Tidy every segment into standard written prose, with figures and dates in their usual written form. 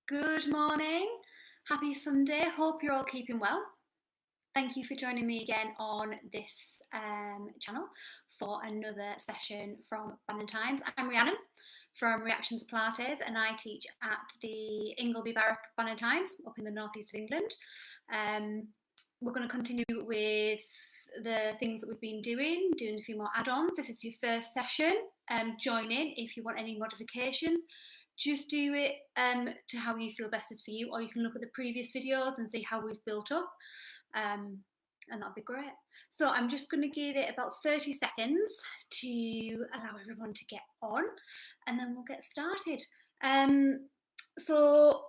Good morning, happy Sunday, hope you're all keeping well. Thank you for joining me again on this channel for another session from Valentine's. I'm Rhiannon from RhiActions Pilates and I teach at the Ingleby Barwick Valentine's up in the northeast of England. We're going to continue with the things that we've been doing a few more add-ons. This is your first session, join in if you want any modifications. Just do it to how you feel best is for you, or you can look at the previous videos and see how we've built up, and that'll be great. So I'm just going to give it about 30 seconds to allow everyone to get on, and then we'll get started. So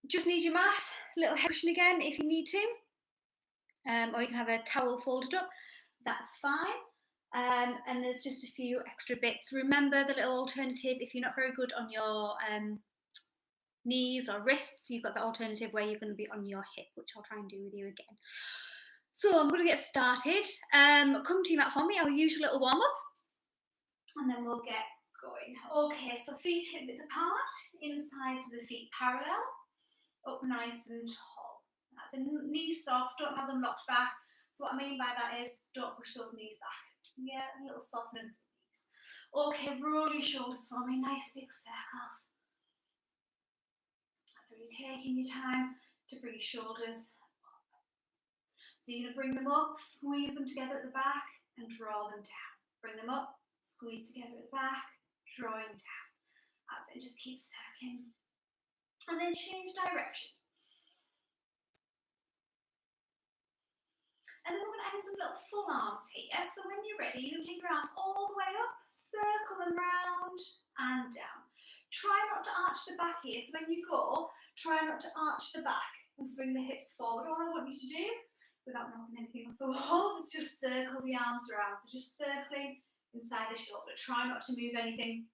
just need your mat, little head cushion again if you need to, or you can have a towel folded up, that's fine. And there's just a few extra bits. Remember the little alternative, if you're not very good on your knees or wrists, you've got the alternative where you're going to be on your hip, which I'll try and do with you again. So I'm going to get started. Come to your mat for me, I'll use your little warm up and then we'll get going. Okay, so feet hip width apart, inside the feet parallel, up nice and tall. That's a knee soft, don't have them locked back. So what I mean by that is don't push those knees back. Yeah, a little softening of the knees. Okay, roll your shoulders for me, nice big circles. So you're taking your time to bring your shoulders up. So you're going to bring them up, squeeze them together at the back and draw them down. Bring them up, squeeze together at the back, drawing down. That's it, just keep circling. And then change direction. And then we're going to add in some little full arms here. So when you're ready, you can take your arms all the way up, circle them round and down. Try not to arch the back here. So when you go, try not to arch the back and swing the hips forward. All I want you to do, without knocking anything off the walls, is just circle the arms around. So just circling inside the shoulder. Try not to move anything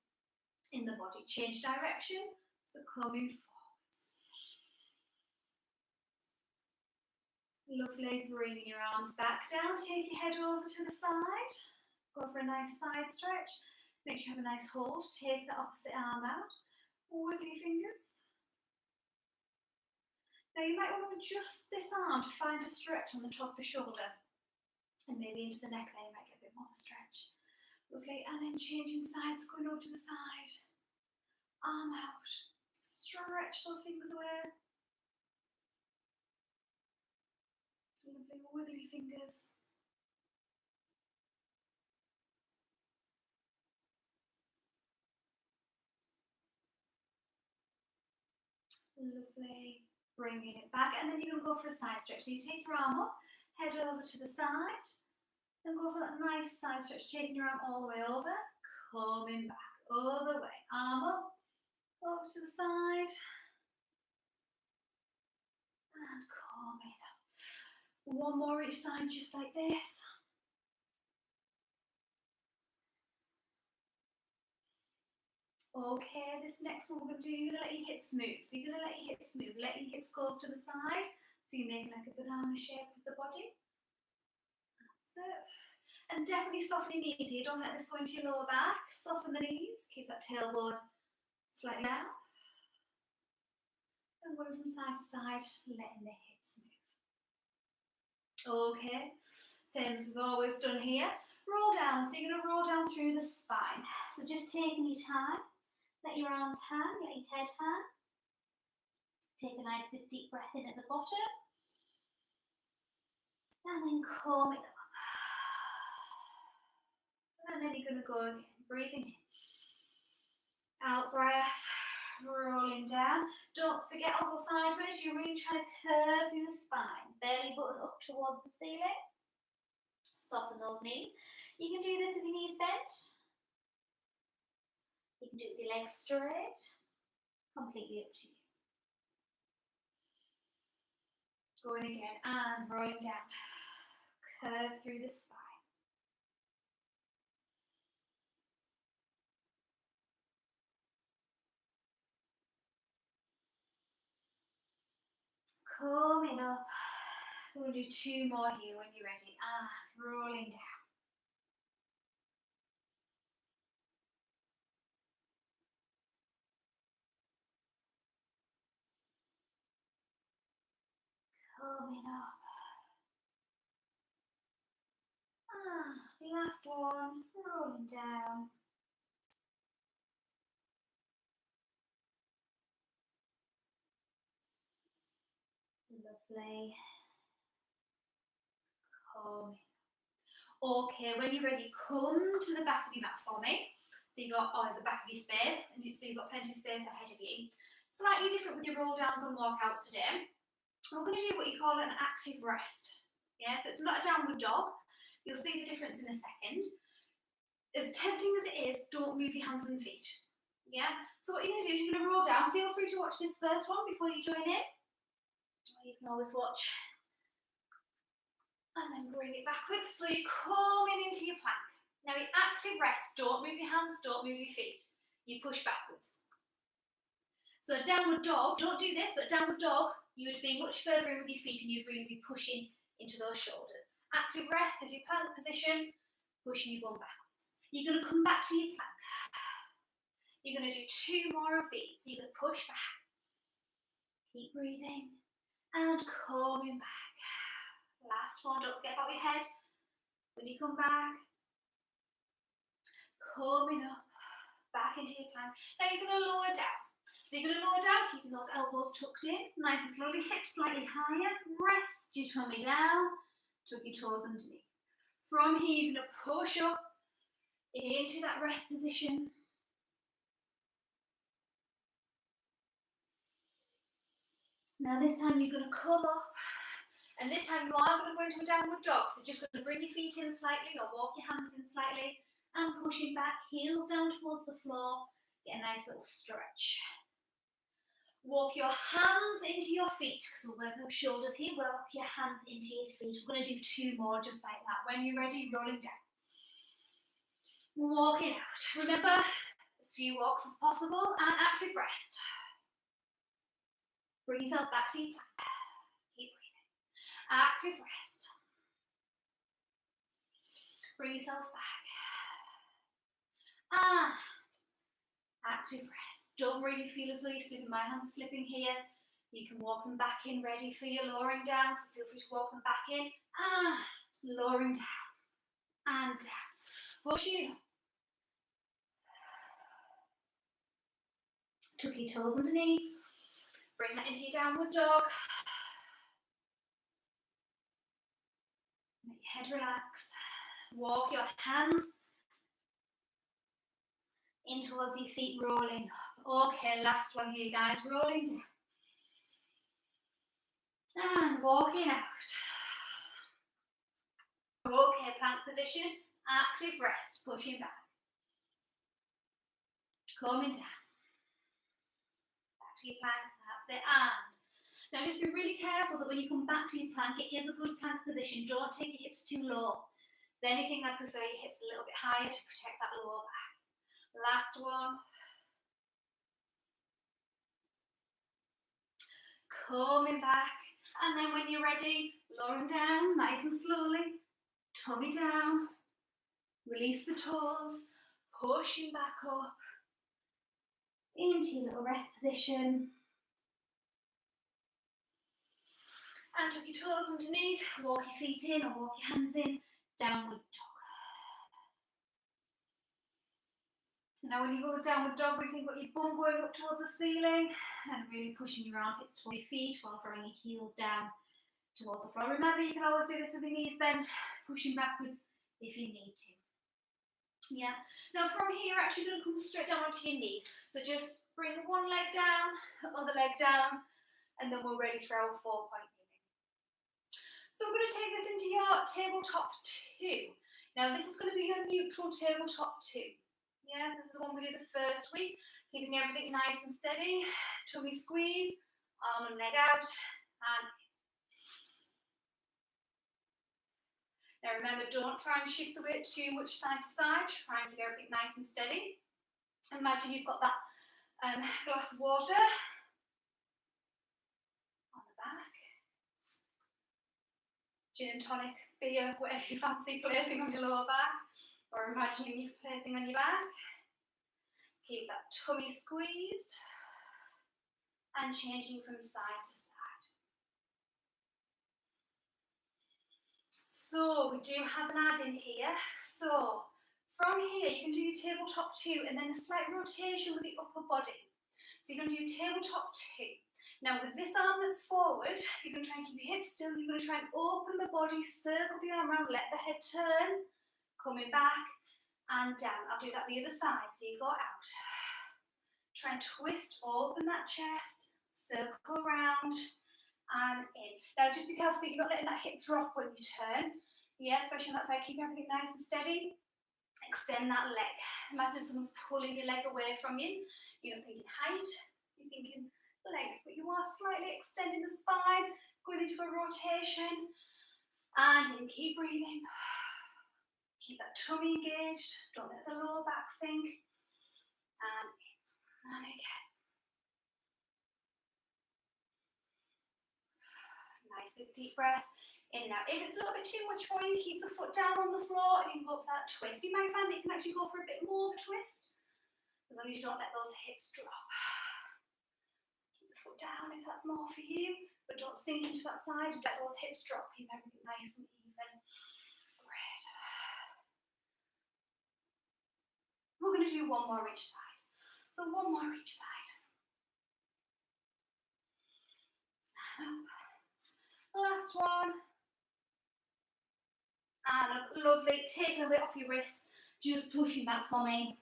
in the body. Change direction. So coming forwards. Lovely, bringing your arms back down, take your head over to the side, go for a nice side stretch, make sure you have a nice hold, take the opposite arm out, wiggle your fingers. Now you might want to adjust this arm to find a stretch on the top of the shoulder, and maybe into the neck there you might get a bit more stretch. Lovely, and then changing sides, going over to the side, arm out, stretch those fingers away. Lovely, wiggly fingers. Lovely, bringing it back, and then you're going to go for a side stretch. So you take your arm up, head over to the side, and go for that nice side stretch, taking your arm all the way over, coming back, other way, arm up, over to the side, and coming up. One more each side, just like this. Okay, this next one we're going to do, you're going to let your hips move. So you're going to let your hips move, let your hips go to the side. So you're making like a banana shape of the body. That's it. And definitely soften your knees here. Don't let this go into your lower back. Soften the knees, keep that tailbone slightly down. And going from side to side, letting the hips move. Okay, same as we've always done here. Roll down, so you're going to roll down through the spine. So just taking your time, let your arms hang, let your head hang. Take a nice big deep breath in at the bottom. And then coming up. And then you're going to go again, breathing in. Out breath, rolling down. Don't forget, I'll go sideways. You're really trying to curve through the spine. Belly button up towards the ceiling. Soften those knees. You can do this with your knees bent. You can do it with your legs straight. Completely up to you. Going again and rolling down. Curve through the spine. Coming up. We'll do two more here when you're ready. And rolling down. Coming up. Last one, rolling down. Lovely. Coming. Okay, when you're ready, come to the back of your mat for me. So you've got the back of your space, and so you've got plenty of space ahead of you. Slightly different with your roll downs and walkouts today. We're going to do what you call an active rest. Yeah, so it's not a downward dog. You'll see the difference in a second. As tempting as it is, don't move your hands and feet. Yeah, so what you're going to do is you're going to roll down. Feel free to watch this first one before you join in. Or you can always watch and then bring it backwards. So you're coming into your plank. Now your active rest, don't move your hands, don't move your feet. You push backwards. So a downward dog, don't do this, but downward dog, you would be much further in with your feet and you'd really be pushing into those shoulders. Active rest is your plank position, pushing your bum backwards. You're going to come back to your plank. You're going to do 2 more of these. So you're going to push back. Keep breathing and coming back. Last one, don't forget about your head. When you come back, coming up, back into your plank. Now you're going to lower down. So you're going to lower down, keeping those elbows tucked in, nice and slowly, hips slightly higher. Rest your tummy down, tuck your toes underneath. From here, you're going to push up into that rest position. Now this time you're going to come up, and this time you are going to go into a downward dog. So just going to bring your feet in slightly or walk your hands in slightly and pushing back, heels down towards the floor. Get a nice little stretch. Walk your hands into your feet, because we're working up shoulders here. Walk your hands into your feet. We're going to do 2 more just like that. When you're ready, rolling down. Walking out. Remember, as few walks as possible and active rest. Bring yourself back to your plank. Keep breathing. Active rest. Bring yourself back. And active rest. Don't really feel as though you're slipping. My hands are slipping here. You can walk them back in, ready for your lowering down. So feel free to walk them back in. And lowering down. And down. Pushing up. Tuck your toes underneath. Bring that into your downward dog. Make your head relax. Walk your hands in towards your feet, rolling up. Okay, last one here, guys. Rolling down. And walking out. Okay, plank position. Active rest. Pushing back. Coming down. Back to your plank. That's it. And now just be really careful that when you come back to your plank, it is a good plank position. Don't take your hips too low. If anything, I prefer your hips a little bit higher to protect that lower back. Last one. Coming back. And then when you're ready, lowering down nice and slowly. Tummy down. Release the toes. Pushing back up. Into your little rest position. And tuck your toes underneath. Walk your feet in or walk your hands in. Downward dog. Now when you go downward dog, we think about your bum going up towards the ceiling and really pushing your armpits towards your feet while drawing your heels down towards the floor. Remember, you can always do this with your knees bent, pushing backwards if you need to. Yeah. Now from here, you're actually going to come straight down onto your knees. So just bring one leg down, other leg down, and then we're ready for our 4-point kneeling. So we're going to take this into your tabletop 2. Now this is going to be your neutral tabletop 2. Yes, this is the one we do the first week, keeping everything nice and steady, tummy squeezed, arm and leg out, and now remember, don't try and shift the weight too much side to side, try and keep everything nice and steady. Imagine you've got that glass of water on the back, gin and tonic, beer, whatever you fancy placing on your lower back, or imagining you're placing on your back. Keep that tummy squeezed and changing from side to side. So we do have an add in here. So from here you can do your tabletop 2 and then a slight rotation with the upper body. So you're going to do tabletop 2. Now with this arm that's forward, you're going to try and keep your hips still. You're going to try and open the body, circle the arm around, let the head turn, coming back and down. I'll do that the other side. So you go out. Try and twist, open that chest, circle around and in. Now just be careful that you're not letting that hip drop when you turn. Yeah, especially on that side, keep everything nice and steady. Extend that leg. Imagine someone's pulling your leg away from you. You're not thinking height, you're thinking length, but you are slightly extending the spine, going into a rotation, and in, keep breathing. Keep that tummy engaged, don't let the lower back sink, and in, and again. Nice big deep breaths. In now. If it's a little bit too much for you, keep the foot down on the floor and you can go for that twist. You might find that you can actually go for a bit more of a twist, as long as you don't let those hips drop. Keep the foot down if that's more for you, but don't sink into that side and let those hips drop. Keep everything nice and even. Great. We're going to do one more each side. So one more each side. And up. Last one. And up. Lovely. Take the weight off your wrists. Just pushing back for me.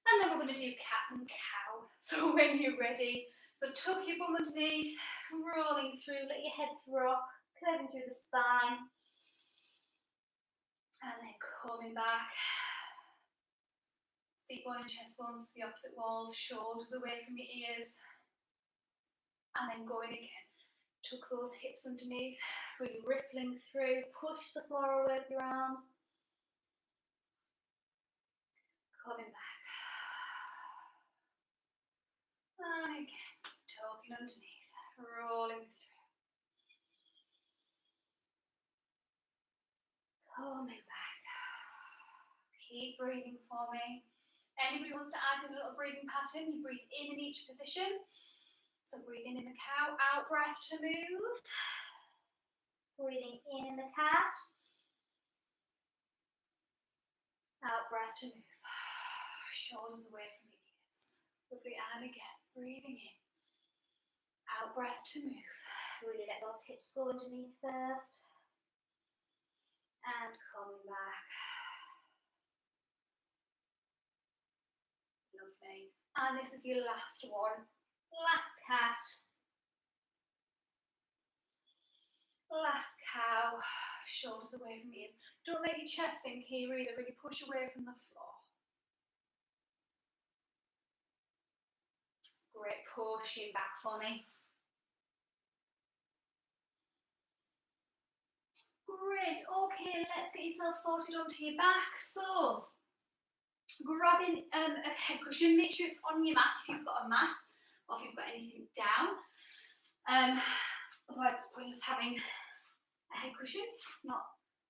And then we're going to do cat and cow. So when you're ready, so tuck your bum underneath, rolling through, let your head drop, curving through the spine. And then coming back. Seat bone and chest bones to the opposite walls, shoulders away from your ears. And then going again. Tuck those hips underneath, really rippling through, push the floor away with your arms. Coming back. And again, tucking underneath, rolling through. Coming back. Keep breathing for me. Anybody wants to add in a little breathing pattern, you breathe in each position. So breathing in the cow, out breath to move. Breathing in the cat. Out breath to move. Shoulders away from your ears. Lovely, and again, breathing in. Out breath to move. Really let those hips go underneath first. And coming back. Lovely. And this is your last one. Last cat. Last cow. Shoulders away from ears. Don't let your chest sink here either. Really push away from the floor. Great. Pushing back for me. Great. Okay, let's get yourself sorted onto your back. So, grabbing a head cushion. Make sure it's on your mat if you've got a mat or if you've got anything down. Otherwise, it's pointless having a head cushion. It's not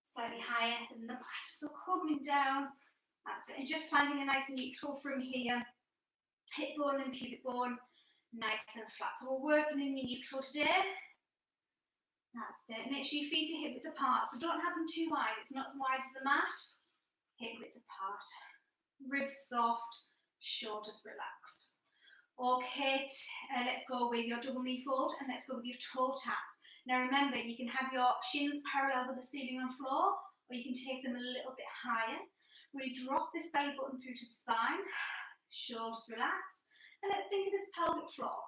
slightly higher than the mat. So coming down, that's it. And just finding a nice neutral from here. Hip bone and pubic bone, nice and flat. So we're working in your neutral today. That's it. Make sure your feet are hip width apart. So don't have them too wide. It's not as wide as the mat. Hip width apart. Ribs soft, shoulders relaxed. Okay, let's go with your double knee fold and let's go with your toe taps. Now remember, you can have your shins parallel with the ceiling and floor, or you can take them a little bit higher. Really drop this belly button through to the spine, shoulders relaxed, and let's think of this pelvic floor.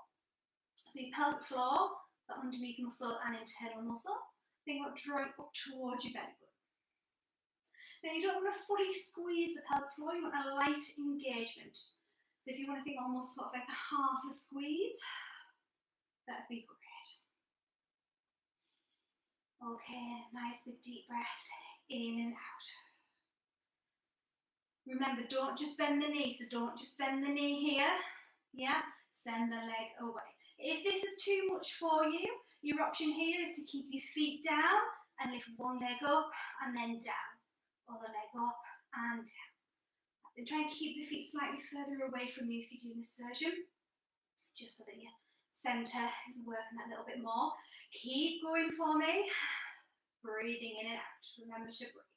So your pelvic floor, the underneath muscle and internal muscle, think about drawing up towards your belly button. Now you don't want to fully squeeze the pelvic floor, you want a light engagement. So if you want to think almost sort of like a half a squeeze, that'd be great. Okay, nice big deep breaths in and out. Remember, don't just bend the knee, so don't just bend the knee here. Yeah, send the leg away. If this is too much for you, your option here is to keep your feet down and lift one leg up and then down. Other leg up and down. And try and keep the feet slightly further away from you if you're doing this version, just so that you're Centre is working that little bit more. Keep going for me. Breathing in and out. Remember to breathe.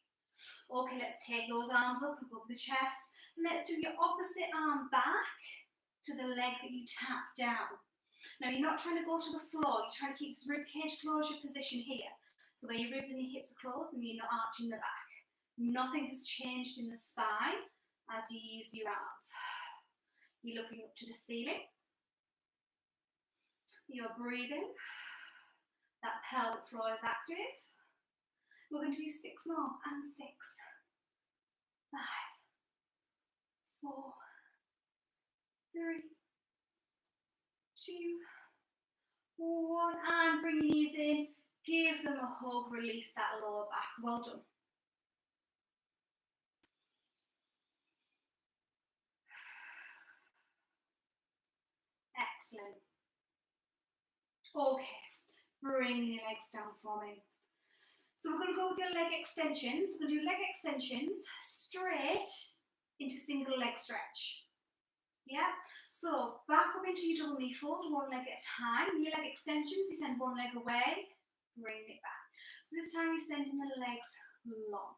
Okay, let's take those arms up above the chest. Let's do your opposite arm back to the leg that you tap down. Now you're not trying to go to the floor, you're trying to keep this rib cage closure position here. So where your ribs and your hips are closed and you're not arching the back. Nothing has changed in the spine as you use your arms. You're looking up to the ceiling. You're breathing. That pelvic floor is active. We're going to do 6 more, and 6, 5, 4, 3, 2, 1, and bring your knees in. Give them a hug, release that lower back. Well done. Excellent. Okay, bring your legs down for me. So we're going to go with your leg extensions. We're going to do leg extensions straight into single leg stretch. Yeah, so back up into your double knee fold, one leg at a time. Your leg extensions, you send one leg away, bring it back. So this time you're sending the legs long.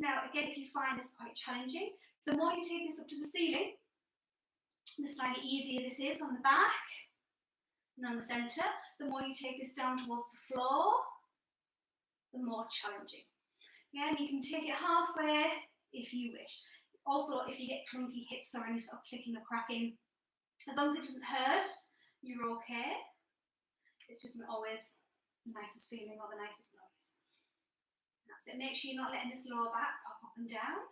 Now again, if you find this quite challenging, the more you take this up to the ceiling, the slightly easier this is on the back and on the centre. The more you take this down towards the floor, the more challenging. Yeah, and you can take it halfway if you wish. Also, if you get clunky hips or any sort of clicking or cracking, as long as it doesn't hurt, you're okay. It's just not always the nicest feeling or the nicest noise. That's it. Make sure you're not letting this lower back pop up and down.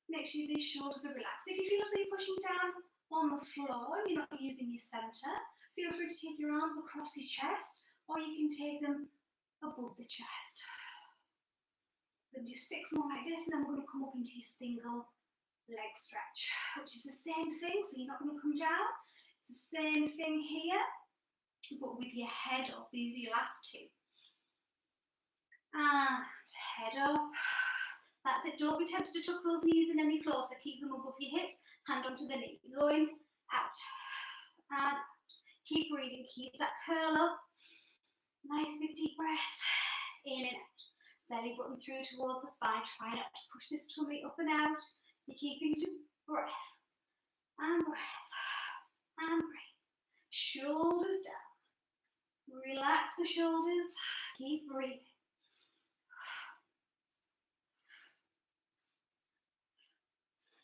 Make sure these shoulders are relaxed. If you feel as though you're pushing down on the floor and you're not using your centre, feel free to take your arms across your chest, or you can take them above the chest. We're going to do 6 more like this, and then we're going to come up into your single leg stretch, which is the same thing. So you're not going to come down. It's the same thing here, but with your head up. These are your last 2. And head up. That's it. Don't be tempted to tuck those knees in any closer. Keep them above your hips. Hand onto the knee. Going out. And keep breathing. Keep that curl up. Nice big deep breath. In and out. Belly button through towards the spine. Try not to push this tummy up and out. You're keeping to breath. And breath. And breathe. Shoulders down. Relax the shoulders. Keep breathing.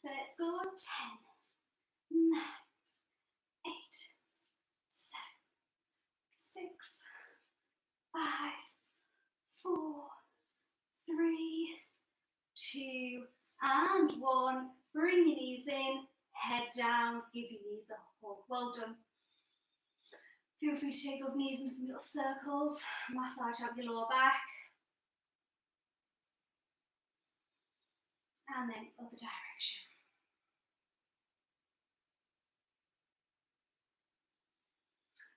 Let's go on 10, 9, 8, 7, 6, 5, 4, 3, 2, and 1. Bring your knees in, head down, give your knees a hug. Well done. Feel free to take those knees into some little circles, massage out your lower back. And then other direction.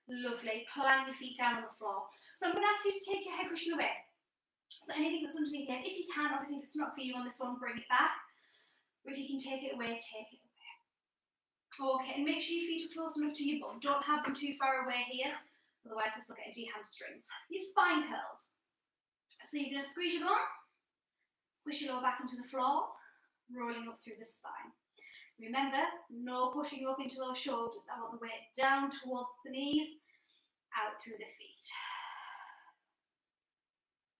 Lovely. Plant your feet down on the floor. So I'm going to ask you to take your head cushion away. So anything that's underneath the head, if you can, obviously if it's not for you on this one, bring it back. But if you can take it away, take it away. Okay, and make sure your feet are close enough to your bum. Don't have them too far away here, otherwise this will get into your hamstrings. Your spine curls. So you're going to squeeze your bum, squish your lower back into the floor, rolling up through the spine. Remember, no pushing up into those shoulders. I want the weight down towards the knees, out through the feet.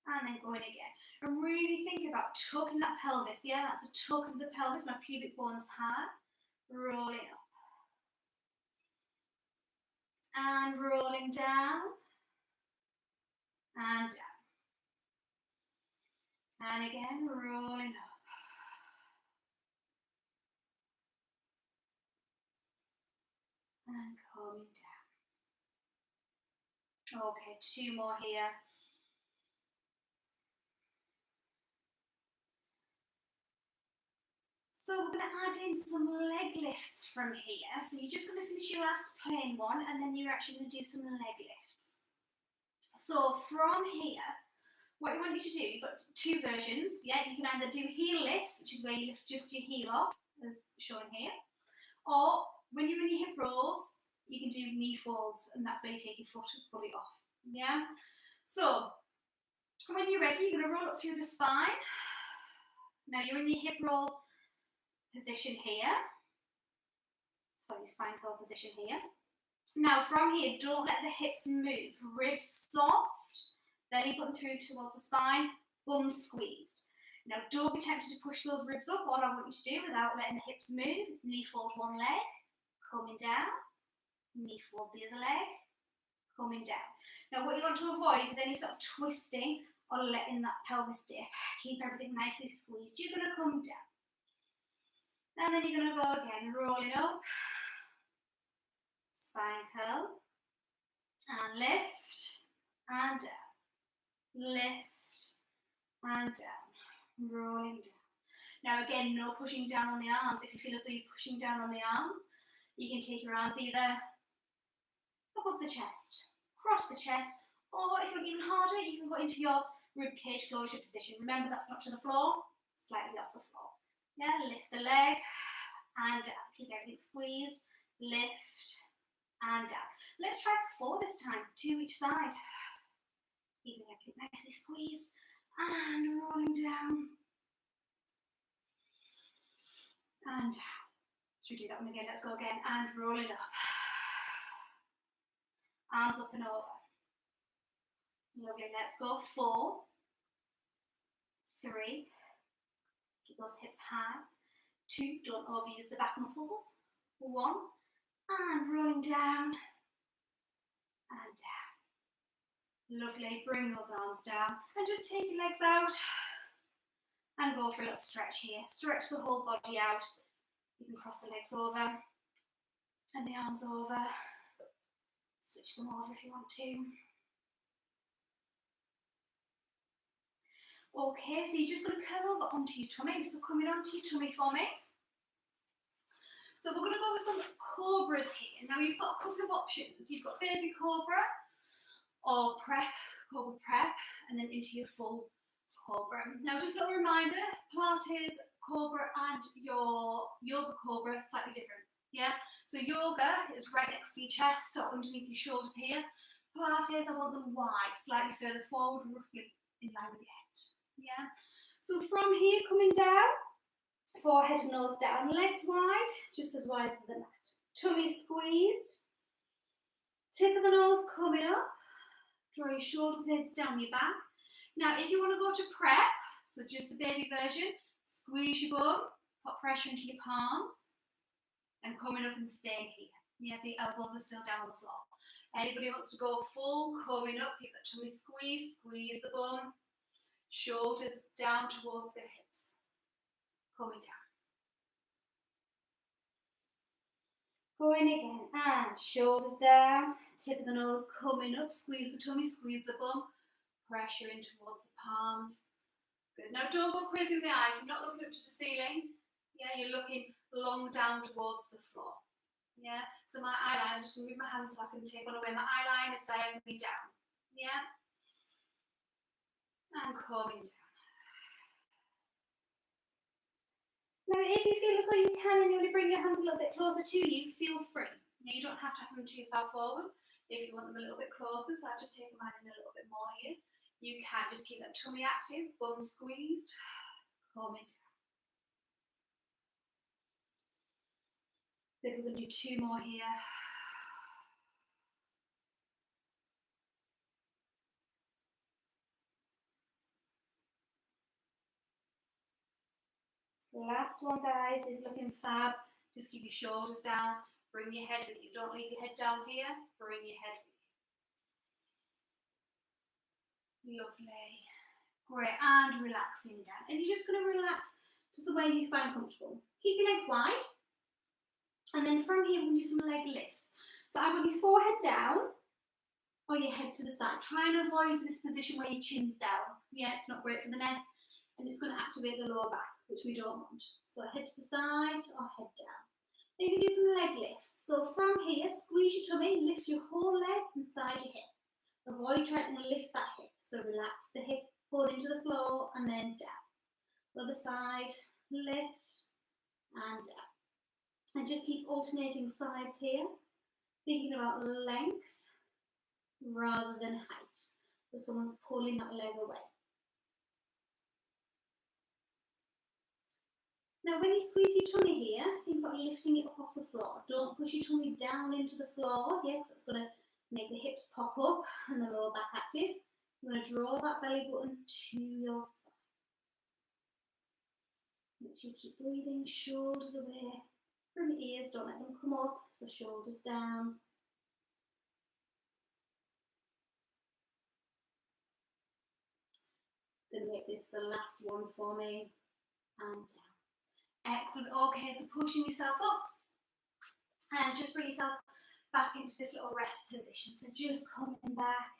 And then going again. And really think about tucking that pelvis. Yeah, that's a tuck of the pelvis, my pubic bone's hard. Rolling up. And rolling down. And down. And again, rolling up. And calming down. Okay, 2 more here. So we're going to add in some leg lifts from here. So you're just going to finish your last plain one, and then you're actually going to do some leg lifts. So from here, what you want you to do, you've got 2 versions. Yeah, you can either do heel lifts, which is where you lift just your heel up, as shown here, or when you're in your hip rolls, you can do knee folds, and that's where you take your foot fully off. Yeah. So when you're ready, you're going to roll up through the spine. Now you're in your hip roll position here. Sorry, spine curl position here. Now from here, don't let the hips move. Ribs soft, belly button through towards the spine, bum squeezed. Now don't be tempted to push those ribs up. All I want you to do without letting the hips move is knee fold one leg, coming down, knee fold the other leg, coming down. Now what you want to avoid is any sort of twisting or letting that pelvis dip. Keep everything nicely squeezed. You're going to come down. And then you're going to go again, rolling up, spine curl, and lift, and down, lift, and down, rolling down. Now again, no pushing down on the arms. If you feel as though you're pushing down on the arms, you can take your arms either above the chest, across the chest, or if you're even harder, you can go into your rib cage closure position. Remember, that's not to the floor, slightly off the floor. Yeah, lift the leg and down. Keep everything squeezed, lift and down. Let's try 4 this time, 2 each side. Keeping everything nicely squeezed and rolling down and down. Should we do that one again? Let's go again. And rolling up. Arms up and over. Lovely. Let's go. 4, 3. Keep those hips high. 2. Don't overuse the back muscles. 1. And rolling down and down. Lovely. Bring those arms down and just take your legs out and go for a little stretch here. Stretch the whole body out. You can cross the legs over and the arms over. Switch them over if you want to. Okay, so you're just going to curl over onto your tummy. So coming onto your tummy for me. So we're going to go with some cobras here. Now you've got a couple of options. You've got baby cobra or prep, cobra prep, and then into your full cobra. Now just a little reminder, Pilates cobra and your yoga cobra are slightly different. Yeah, so yoga is right next to your chest or underneath your shoulders here. Pilates, I want them wide, slightly further forward, roughly in line with your head. Yeah, so from here coming down, forehead and nose down, legs wide, just as wide as the mat. Tummy squeezed, tip of the nose coming up, draw your shoulder blades down your back. Now if you want to go to prep, so just the baby version, squeeze your bum, put pressure into your palms, and coming up and staying here. Yeah, so your elbows are still down on the floor. Anybody wants to go full, coming up, keep that tummy squeeze, squeeze the bum, shoulders down towards the hips, coming down. Going again, and shoulders down, tip of the nose coming up, squeeze the tummy, squeeze the bum, pressure in towards the palms. Good. Now don't go crazy with the eyes, you're not looking up to the ceiling. Yeah, you're looking long down towards the floor. Yeah, so my eyeline, I'm just going to move my hands so I can take one away. My eyeline is diagonally down. Yeah, and coming down. Now, if you feel as though you can and you want to bring your hands a little bit closer to you, feel free. Now, you don't have to have them too far forward. If you want them a little bit closer, so I've just taken mine in a little bit more here. You can just keep that tummy active, bum squeezed, coming down. Then we're going to do 2 more here. Last one, guys, is looking fab. Just keep your shoulders down, bring your head with you. Don't leave your head down here, bring your head with you. Lovely. Great, and relaxing down. And you're just going to relax just the way you find comfortable. Keep your legs wide. And then from here, we're going to do some leg lifts. So I want your forehead down or your head to the side. Try and avoid this position where your chin's down. Yeah, it's not great for the neck. And it's going to activate the lower back, which we don't want. So head to the side or head down. Then you can do some leg lifts. So from here, squeeze your tummy, lift your whole leg inside your hip. Avoid trying to lift that hip. So relax the hip, pull into the floor and then down. Other side, lift and down. And just keep alternating sides here. Thinking about length rather than height. So someone's pulling that leg away. Now when you squeeze your tummy here, think about lifting it up off the floor. Don't push your tummy down into the floor, yeah, because that's going to make the hips pop up and the lower back active. You're going to draw that belly button to your spine. Make sure you keep breathing, shoulders away from the ears, don't let them come up, so shoulders down. Going to make this the last one for me, and down. Excellent. Okay, so pushing yourself up, and just bring yourself back into this little rest position. So just coming back.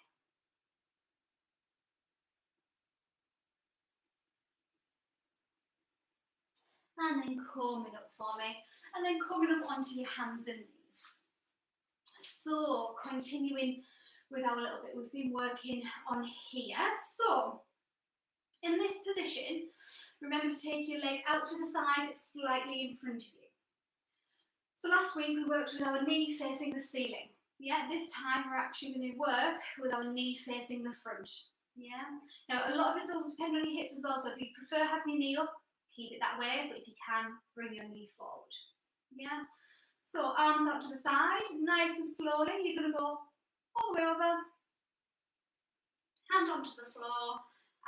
And then coming up for me. And then coming up onto your hands and knees. So continuing with our little bit we've been working on here. So in this position, remember to take your leg out to the side, slightly in front of you. So last week we worked with our knee facing the ceiling. Yeah, this time we're actually going to work with our knee facing the front. Yeah. Now a lot of this will depend on your hips as well. So if you prefer having your knee up, keep it that way. But if you can, bring your knee forward. Yeah. So arms out to the side, nice and slowly. You're going to go all the way over, hand onto the floor,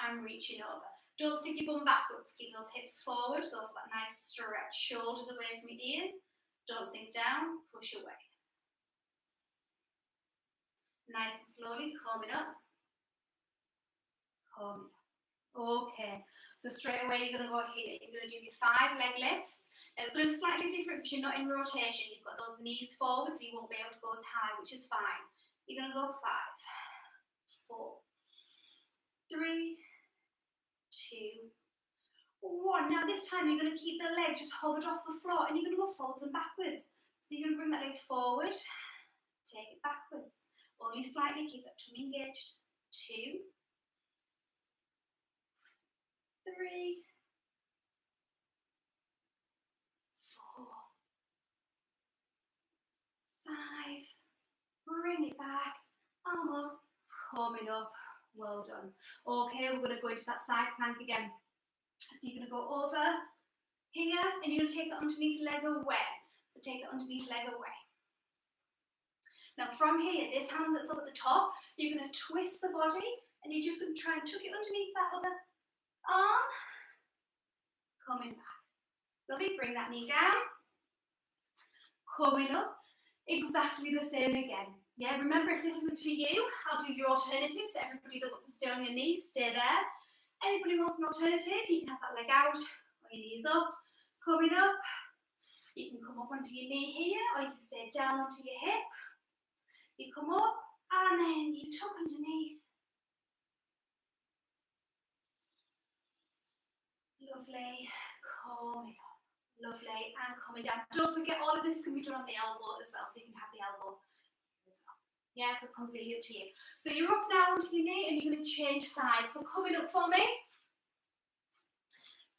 and reaching over. Don't stick your bum backwards. Keep those hips forward. Go for that nice stretch. Shoulders away from your ears. Don't sink down. Push away. Nice and slowly, coming up. Coming up. Okay, so straight away you're going to go here. You're going to do your 5 leg lifts. Now it's going to be slightly different because you're not in rotation. You've got those knees forward, so you won't be able to go as high, which is fine. You're going to go 5, 4, 3, 2, 1. Now this time you're going to keep the leg just hovered off the floor, and you're going to go forwards and backwards. So you're going to bring that leg forward, take it backwards. Only slightly, keep that tummy engaged. 2, 3, 4, 5, bring it back, arm up, coming up, well done. Okay, we're going to go into that side plank again. So you're going to go over here, and you're going to take the underneath leg away. So take the underneath leg away. Now from here, this hand that's up at the top, you're going to twist the body, and you're just going to try and tuck it underneath that other arm, coming back. Lovely, bring that knee down, coming up, exactly the same again. Yeah, remember if this isn't for you, I'll do your alternative. So everybody that wants to stay on your knees, stay there. Anybody wants an alternative, you can have that leg out, or your knees up, coming up. You can come up onto your knee here, or you can stay down onto your hip. You come up, and then you tuck underneath. Lovely, coming up. Lovely, and coming down. Don't forget, all of this can be done on the elbow as well, so you can have the elbow as well. Yeah, so completely up to you. So you're up now onto your knee, and you're going to change sides. So coming up for me,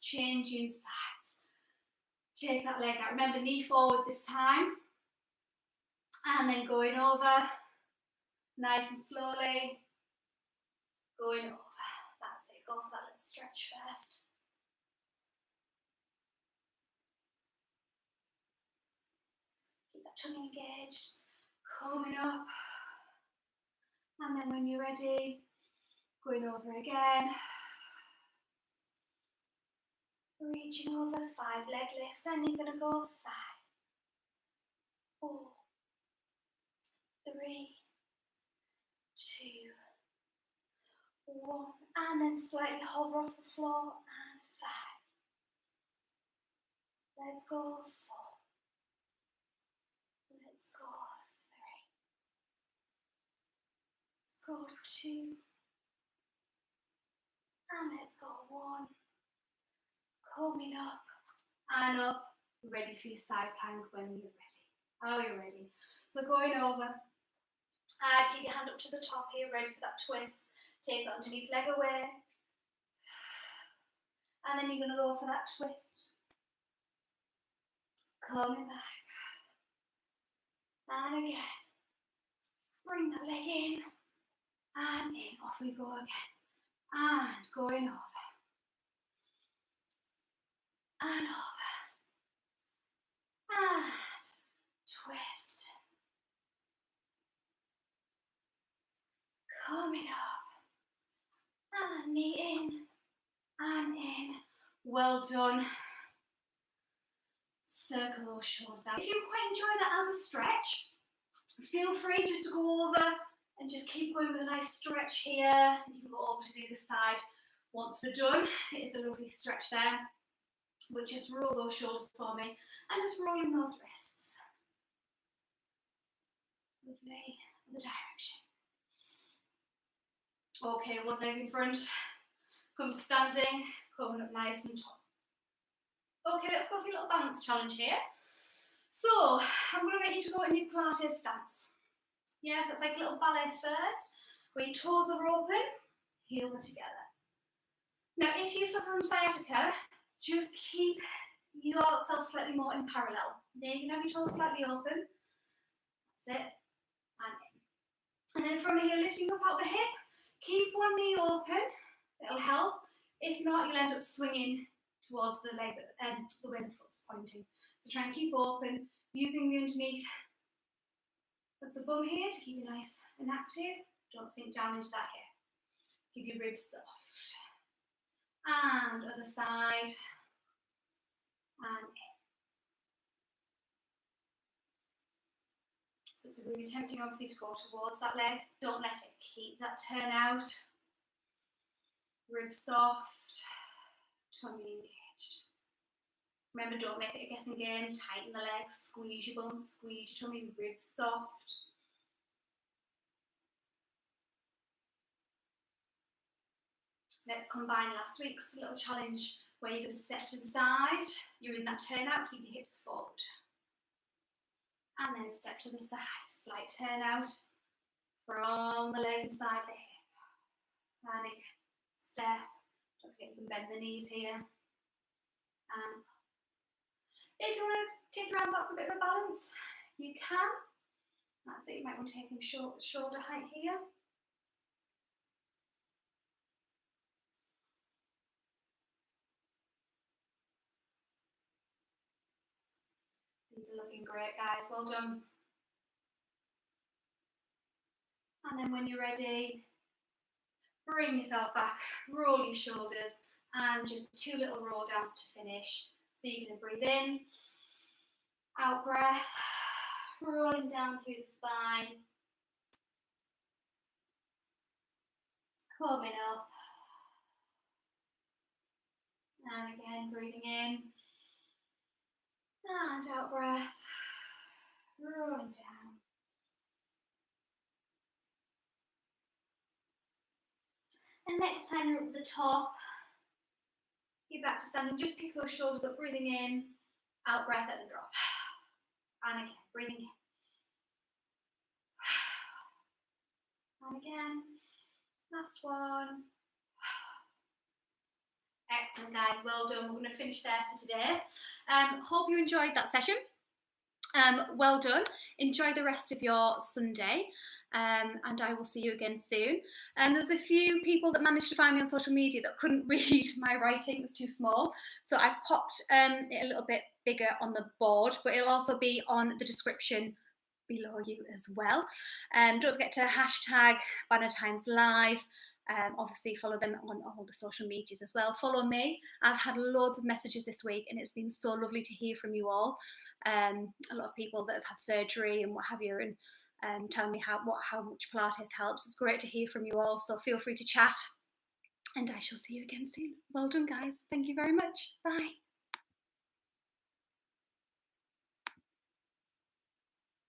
changing sides. Take that leg out. Remember, knee forward this time, and then going over, nice and slowly, going over. That's it. Go for that little stretch first. Keep that tummy engaged, coming up, and then when you're ready, going over again, reaching over, 5 leg lifts, and you're going to go 5, 4, 3, 2, 1, and then slightly hover off the floor, and 5. Let's go 4. Let's go 3. Let's go 2. And let's go 1. Coming up and up. Ready for your side plank when you're ready. Oh, you're ready. So going over. Keep your hand up to the top here, ready for that twist. Take that underneath leg away. And then you're going to go for that twist. Coming back. And again. Bring that leg in and in. Off we go again. And going over. And over. And twist. Coming up. And knee in. And in. Well done. Circle those shoulders out. If you quite enjoy that as a stretch, feel free just to go over and just keep going with a nice stretch here. You can go over to the other side. Once we're done, it's a lovely stretch there. But just roll those shoulders for me and just rolling those wrists. Lovely. The direction. Okay, one leg in front. Come to standing. Coming up nice and tall. Okay, let's go for a little balance challenge here. So, I'm going to get you to go in your Pilates stance. Yes, it's like a little ballet first, where your toes are open, heels are together. Now, if you suffer from sciatica, just keep yourself slightly more in parallel. Now, you can have your toes slightly open. That's it. And in. And then from here, lifting up out the hip, keep one knee open. It'll help. If not, you'll end up swinging towards the leg, the way the foot's pointing. So try and keep open, using the underneath of the bum here to keep you nice and active. Don't sink down into that hip. Keep your ribs soft. And other side. And in. So it's really tempting obviously to go towards that leg. Don't let it keep that turn out. Ribs soft. Tummy engaged. Remember, don't make it a guessing game. Tighten the legs, squeeze your bums, squeeze your tummy, ribs soft. Let's combine last week's little challenge where you're going to step to the side. You're in that turnout, keep your hips forward. And then step to the side, slight turnout from the leg inside the hip. And again, step. Don't forget you can bend the knees here. And if you want to take your arms up for a bit of a balance, you can. That's it, you might want to take them shoulder height here. These are looking great, guys, well done. And then when you're ready, bring yourself back, roll your shoulders, and just 2 little roll downs to finish. So you're going to breathe in, out breath, rolling down through the spine, coming up, and again breathing in, and out breath, rolling down. And next time you're up at the top, you're back to standing, just pick those shoulders up, breathing in, out breath and drop. And again, breathing in. And again, last one. Excellent, guys, well done. We're going to finish there for today. Hope you enjoyed that session. Well done. Enjoy the rest of your Sunday. And I will see you again soon. There's a few people that managed to find me on social media that couldn't read my writing, it was too small. So I've popped it a little bit bigger on the board, but it'll also be on the description below you as well. Don't forget to hashtag Banner Times Live. Obviously follow them on all the social medias as well. Follow me. I've had loads of messages this week and it's been so lovely to hear from you all. A lot of people that have had surgery and what have you, and telling me how much Pilates helps. It's great to hear from you all, so feel free to chat and I shall see you again soon. Well done, guys. Thank you very much. Bye.